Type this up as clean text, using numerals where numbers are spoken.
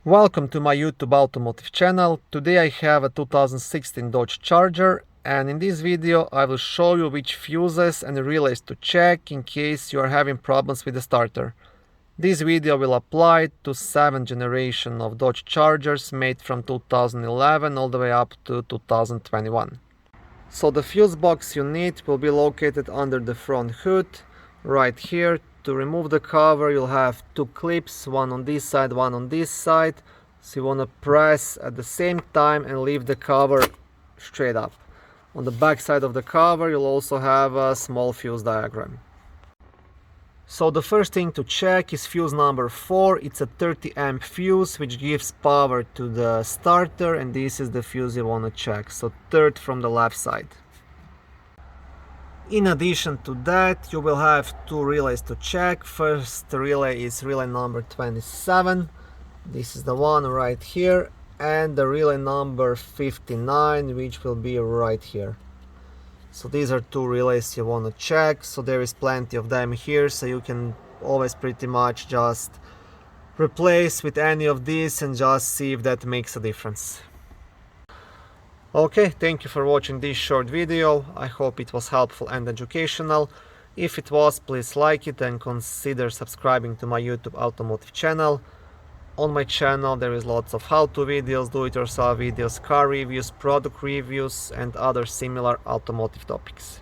Welcome to my YouTube automotive channel. Today I have a 2016 Dodge Charger, and in this video I will show you which fuses and relays to check in case you are having problems with the starter. This video will apply to 7th generation of Dodge Chargers made from 2011 all the way up to 2021. So the fuse box you need will be located under the front hood right here. To remove the cover you'll have two clips, one on this side, one on this side. So you want to press at the same time and leave the cover straight up. On the back side of the cover you'll also have a small fuse diagram. So the first thing to check is fuse number 4. It's a 30 amp fuse which gives power to the starter, and this is the fuse you want to check. So third from the left side. In addition to that, you will have two relays to check. First relay is relay number 27. This is the one right here, and the relay number 59, which will be right here. So these are two relays you want to check. So there is plenty of them here, so you can always pretty much just replace with any of these and just see if that makes a difference. Okay, thank you for watching this short video. I hope it was helpful and educational. If it was, please like it and consider subscribing to my YouTube automotive channel. On my channel there is lots of how-to videos, do-it-yourself videos, car reviews, product reviews and other similar automotive topics.